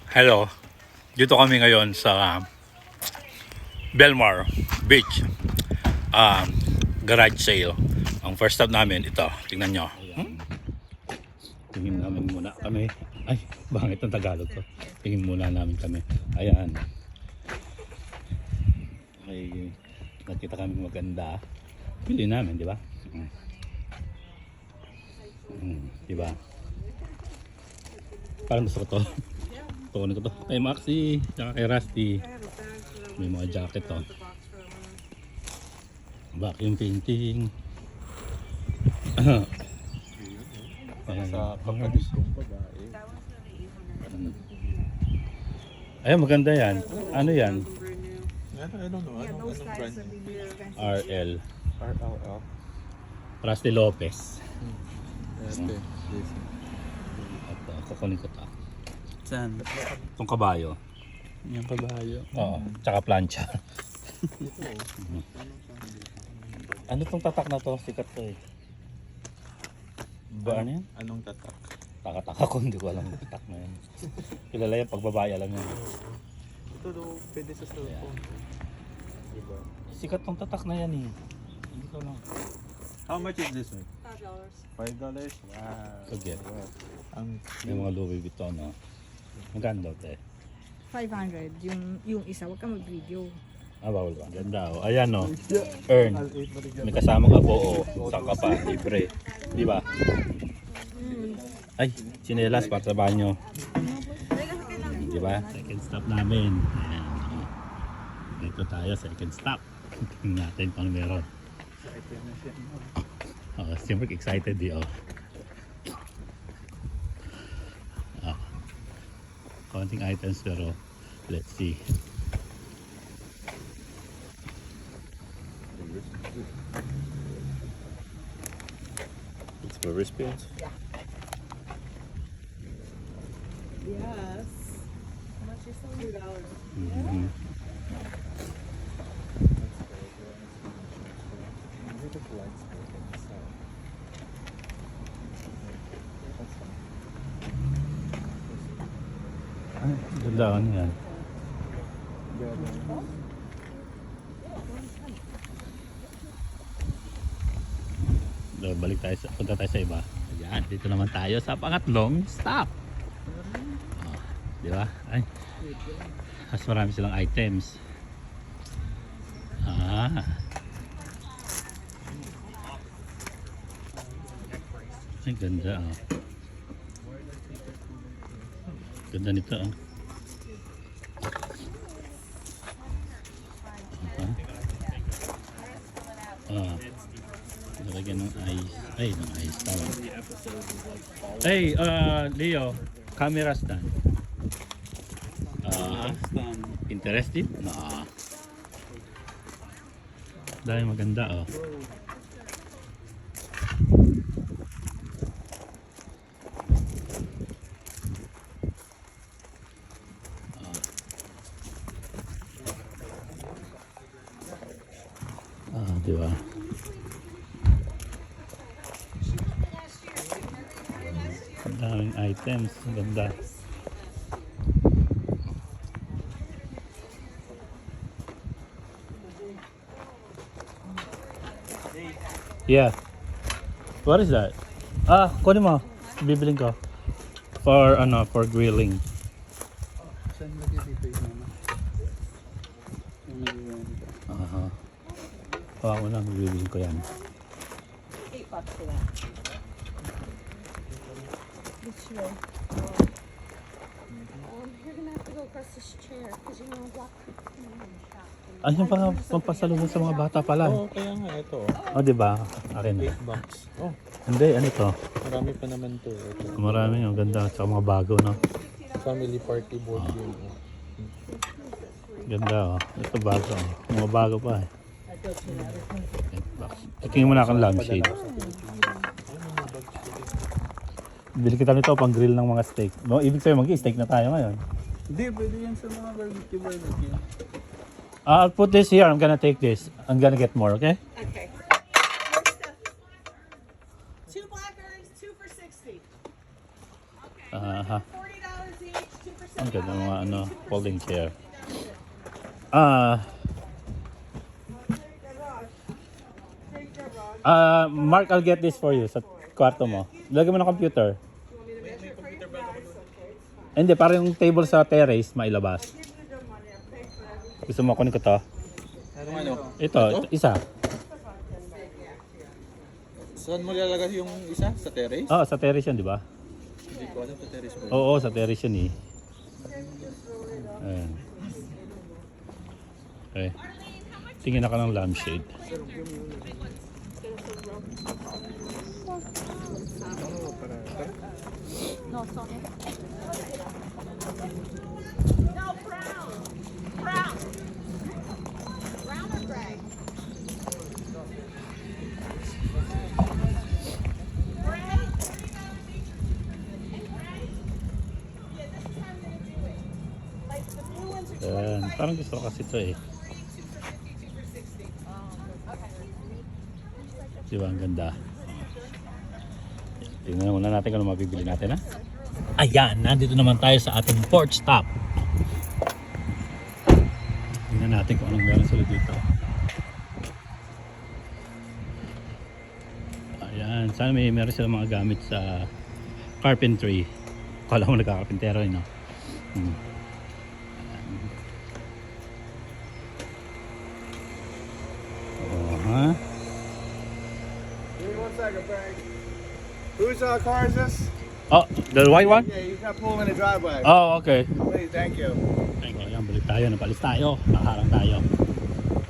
Hello, dito kami ngayon sa Belmar Beach garage sale. Ang first stop namin ito, tingnan nyo. Tingin namin muna kami. Ay, bangit ang Tagalog ko. Tingin muna namin kami. Ayan. May nakita kami maganda. Pili namin, di ba? Di ba? Parang gusto ko to. Tukunin ko to. Kay Maxi, tsaka kay Rusty. May mga jacket to. Vacuum painting. Sa pagkabis kong babae. Ayun, maganda yan. Ano yan? I don't know. Anong brand? RL. RLL. Rusty Lopez. Este. Ito, kukunin ko to. Saan? Itong kabayo. Yung kabayo. Oo, tsaka plancha. Ano tong tatak na to? Sikat to eh. Ba ano yan? Anong tatak? Taka-taka ko, hindi ko alam yung tatak na yan. Kilala yan, pag babae alam yan. Ito daw, pwede sa cellphone. Diba? Sikat tong tatak na yan eh. Hindi ko alam. How much is this one? $5. $5? Wow. Sige. Ang May mga Louis Vuitton no. Maganda te. 500 yung isa, wag ka mag-video. Ah, bawal ba? Ganda oh. Ayan no. Earn. May kasama ka po oh. Saan ka pa? Libre. Di ba? Ay, chinelas para sa banyo. Di ba? Second stop namin. Ayan. Dito tayo, second stop. Tingnan natin kung meron. Oh, siyempre excited di oh. Counting items pero let's see. It's for wristbands? Yes. How much is $100? Mhm. Ay, ganda ano yan. Balik tayo punta tayo sa iba. Yan, dito naman tayo sa pangatlong stop. Oh, di ba? Ay. Mas marami silang items. Ah. Ay, ganda oh. Ganda nito oh. Ah. Lagyan ng ice. Ay, ng ice tama. Hey, Leo, camera stand. Interested? No. Dahil maganda oh. Di ba? Ang daming items, ganda. Yeah. What is that? Ah, kunin mo. Bibiling ko. For for grilling. Saan lagi dito yung mama? Yung nag-iwan ka. Aha. Ako lang, bibiling ko yan. $8 for that. This way. You're gonna have to go across this chair because you know walk. Ay, yung pampasalubong sa mga bata pala. Oo, kaya nga ito. Oh, di ba? Akin na. $8. Oh, Hindi, ano to? marami pa naman to. Ito. Marami yung ganda. Tsaka mga bago, no? Family party board game. Oh. Ganda, oh. Ito bago, oh. Mga bago pa, eh. Tingin mo na akong lampshade. Bili kita nito pang grill ng mga steak. No, ibig sabihin mag-steak na tayo ngayon. Hindi, pwede yan sa mga barbecue. I'll put this here. I'm gonna take this. I'm gonna get more, okay? Okay. Two blackberries, 2 for $60. Uh-huh. $40 each, 2 for $60. Ang ganda ng mga ano, folding chair. Mark, I'll get this for you sa kwarto mo. Lagyan mo ng computer. Hindi, parang yung table sa terrace, mailabas. Gusto mo kunin ko to? Ano? Ito, isa. Saan mo lalagay yung isa? Sa terrace? Oo, sa terrace yan, di ba? Hindi ko alam sa terrace ba. Oo, sa terrace yun eh. Ayan. Okay. Tingin ako ng lampshade. No, sorry. Ayan. Parang gusto ko kasi ito eh. Di ba, ang ganda. Tingnan muna natin kung ano mabibili natin, ha? Ayan, nandito naman tayo sa ating porch stop. Tingnan natin kung anong meron sila dito. Ayan, sana may meron sila mga gamit sa carpentry. Kala mo nagkakarpentero, no? Ha? Give me 1 second, Frank. Whose car is this? Oh, the white one? Yeah, you got to pull him in the driveway. Oh, okay. Please, thank you. Ayan, balik tayo, napalis tayo, nakaharang tayo.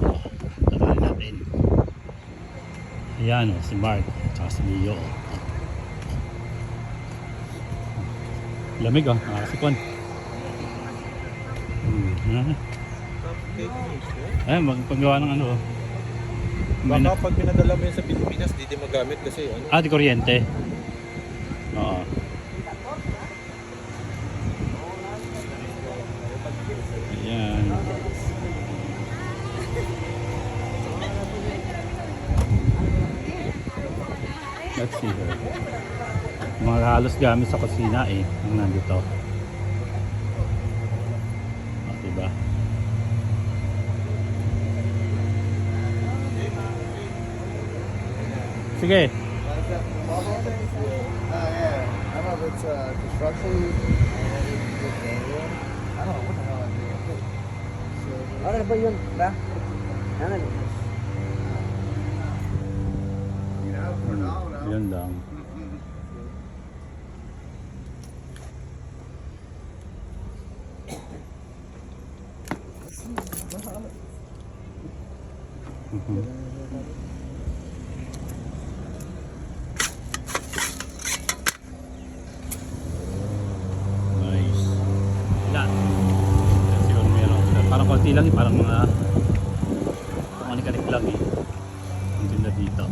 Oh, tatalin natin. Ayan, oh, si Mark, tsaka si Leo. Oh. Lamig, oh, nakakasikon. Ayan, magpagawa ng ano, oh. Baka pag pinadala mo yun sa Pilipinas, di magamit kasi ano. Di kuryente. Oo. Ayan. Let's see here. Mga halos gamit sa kusina eh, ang nandito. Diba? Sige. Oh, yeah. I don't know if it's construction. I don't know what the hell I'm doing. Ano ba yun? Ba? Ano? Yun lang. Nice. Ilan? Siguro meron. Parang konti lang eh. Parang mga kanik lang eh. Ang ganda dito.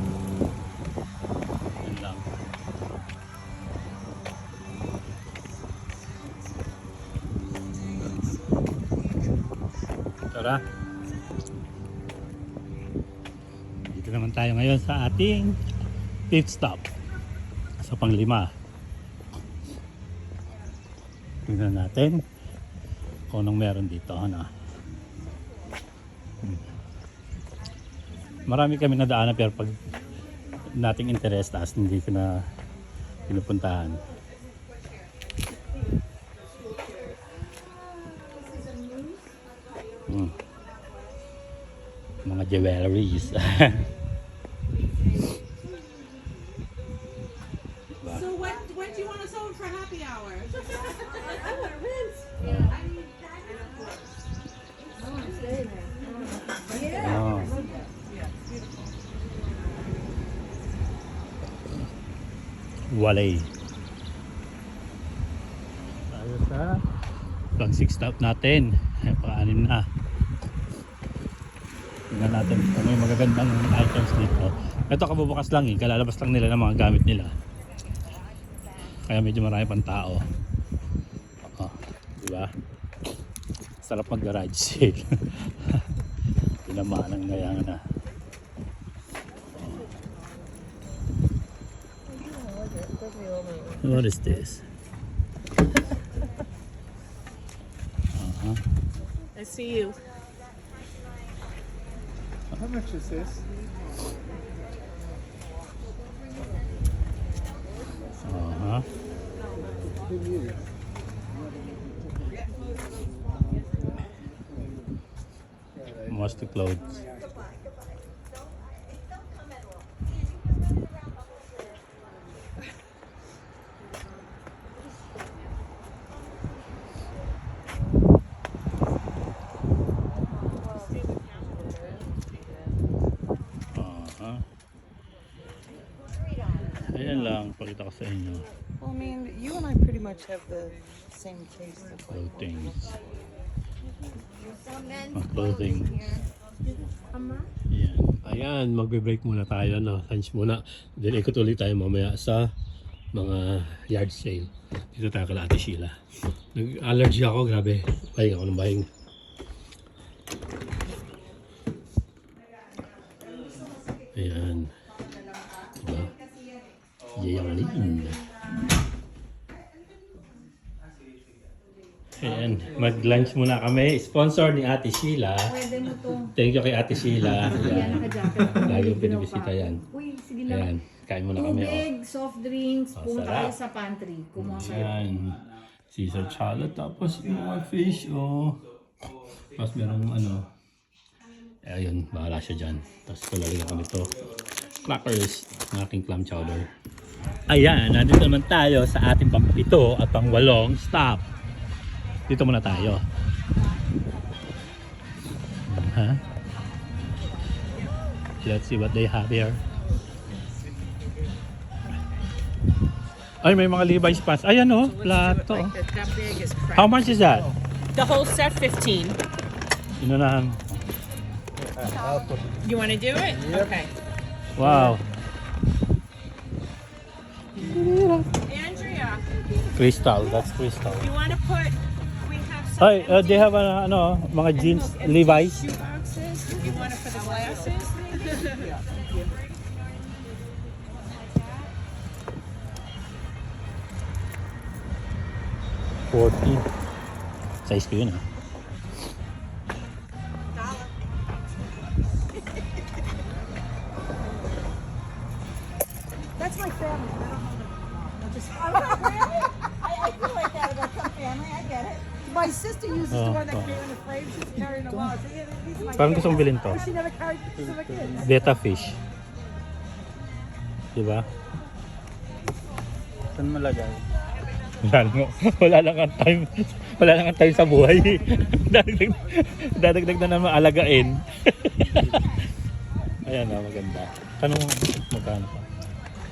Yun lang. Tara. Dito naman tayo ngayon sa ating fifth stop. Sa pang-5. Tingnan natin kung anong meron dito. Ano? Marami kami nadaanan pero pag nating interest taas hindi ko na pinupuntahan. Mga jewelries. So when do you want us over for happy hour? I want to rinse. Oh. Walay. Tayo sa pang 6 stop natin. Pang-6 na. Tingnan natin kung may magagandang items dito. Ito kabubukas lang eh. Kalalabas lang nila ng mga gamit nila. Kaya medyo marami pang tao. Oh, diba? Sarap mag-garage sale. Tinamaan ang gayangan na. What is this? I see you. How much is this? Uh-huh. Big use. Mostly clothes. Uh-huh. Ayan lang, pakita ko sa inyo. Well, I mean, you and I pretty much have the same taste of like Clothings. Some men's Mga clothing. here. Ayan. Ayan, magbe-break muna tayo, no? Lunch muna. Then ikot ulit tayo mamaya sa mga yard sale. Dito tayo kala Ate Sheila. Nag-allergy ako, grabe. Bahing ako ng bahing. Ayan. Diba? Yayanin. Ayan, mag-lunch muna kami. Sponsor ni Ate Sheila. Pwede mo to. Thank you kay Ate Sheila. Yan, Ayan. naka-jacket. Lagi yung pinibisita yan. Uy, sige lang. Ayan, kain muna kami. Oh. Tubig, soft drinks, Oh, punta sarap. tayo sa pantry. Kumuha kayo. Ayan. Caesar salad. Tapos yung mga fish. Oh. Tapos merong ano. Ayun, bahala siya dyan. Tapos kulalagyan kami ito. Crackers. Ng aking clam chowder. Ayan, nandito naman tayo sa ating pang-7 at pang-8 stop. Dito muna tayo. Ha? Let's see what they have here. Ay, may mga Levi's pants. Ayan oh, plato. That big is crap. How much is that? The whole set 15. Inunahan. You want to do it? Okay. Wow. Andrea, Crystal, that's crystal. you want to put? We have some Ay, they have ano, mga jeans, Levi's. shoe boxes. You want to put the glasses? Maybe? 40. Size ko yun ah. That's my family. I don't know them. Just, I feel like that about some family. I get it. My sister uses the one that came in the frame. She's carrying them all. So, yeah, these are my Parang gusto kong bilhin to. She never carried pictures of her kids. Betta fish. Diba? Saan malagay? Wala lang ang time. Wala lang ang time sa buhay. Dadagdag na naman alagain. Ayan na, maganda. Tanong mo, magkano pa?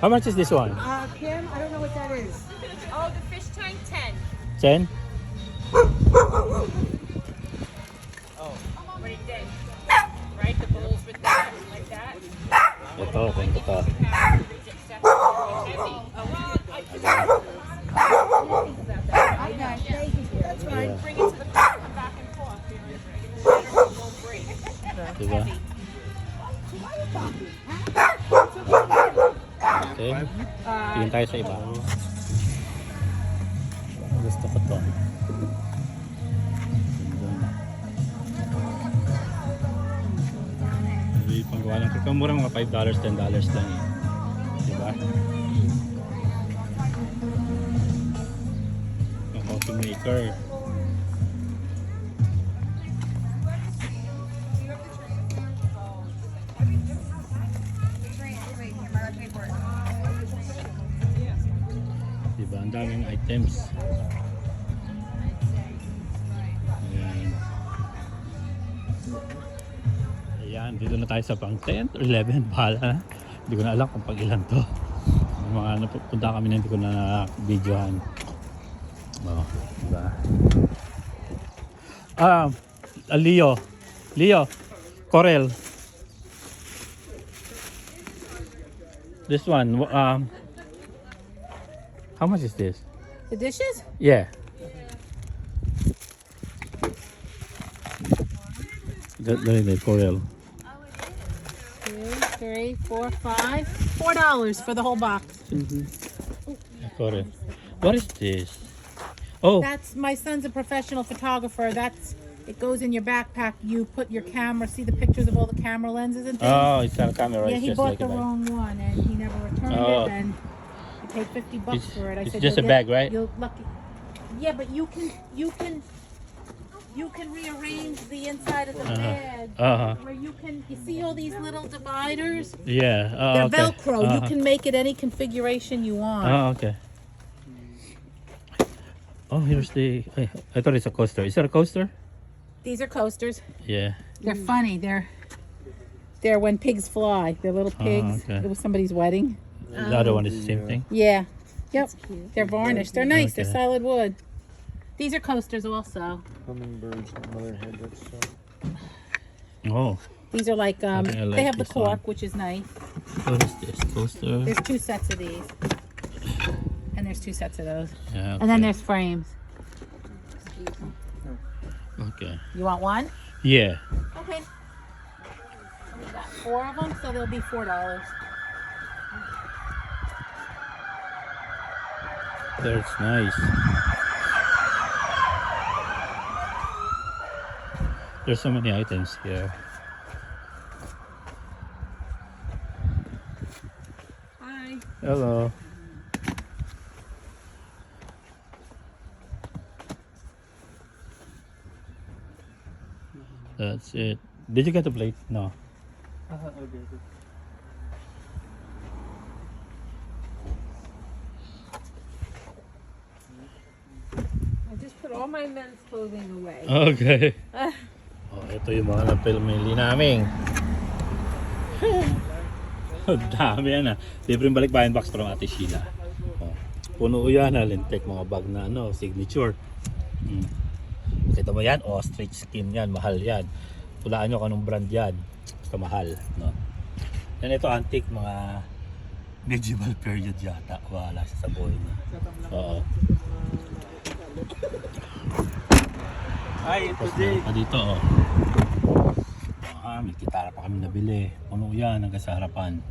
How much is this one? Kim, I don't know what that is. Oh, the fish tank 10? 10. What he did. Right, the bowls with that, like that. Ito, kung ito. That's right. Yeah. Bring it to the car and back and forth. It won't break. Diba? Okay. Tingin tayo sa iba. Gusto ko to. Hindi panggawa lang. Kaya mura mga $5, $10 lang eh. Diba? Ang coffee maker. Diba? Ang daming items. Ayan. Ayan, dito na tayo sa pang 10 or 11. Bahala na. Hindi ko na alam kung pag ilan to. May mga napunta kami na hindi ko na videohan. Oh, diba? Leo. Corel. This one, how much is this? The dishes? Yeah. The Corel. 2, 3, 4, 5. $4 for the whole box. Corel. What is this? Oh, That's my son's a professional photographer. That's It goes in your backpack. You put your camera. See the pictures of all the camera lenses and things. Oh, it's not a camera. Yeah, it's he just bought like the a bag. wrong one and he never returned Oh. it. And he paid $50 It's- for it. I it's said, just "You'll a get- bag, right?" You'll lucky. Yeah, but you can rearrange the inside of the bag where you see all these little dividers. Yeah. Oh, They're okay. Velcro. You can make it any configuration you want. Oh, okay. Oh, here's the. I thought it's a coaster. Is that a coaster? These are coasters. Yeah. They're funny. They're when pigs fly. They're little pigs. okay. It was somebody's wedding. The other one is the same thing. Yeah. Yep. They're varnished. They're nice. Okay. They're solid wood. These are coasters also. Hummingbirds, motherhead, that's Oh, These are like I think I like they have the this one. cork, which is nice. what is this coaster? There's 2 sets of these. And there's 2 sets of those. Yeah, And then okay. there's frames. Okay. You want one? Yeah. Okay. We got 4 of them, so they'll be $4. That's nice. There's so many items here. Hi. Hello. That's it. Did you get the plate? No. Okay. I just put all my men's clothing away. Okay. Oh, ito yung mga napilmili namin. Ang dami yan ah. Libreng balikbayan box from Ate Sheila. Oh. Puno yan ah. Lintek mga bag na ano, signature. Kita mo yan? Ostrich skin yan. Mahal yan. Tulaan nyo kung anong brand yan. Basta mahal. No? Yan ito antique mga medieval period yata. Wala siya sa buhay niya. Oo. Ay, Tapos meron pa dito oh. May gitara pa kami nabili. Puno yan hanggang sa harapan.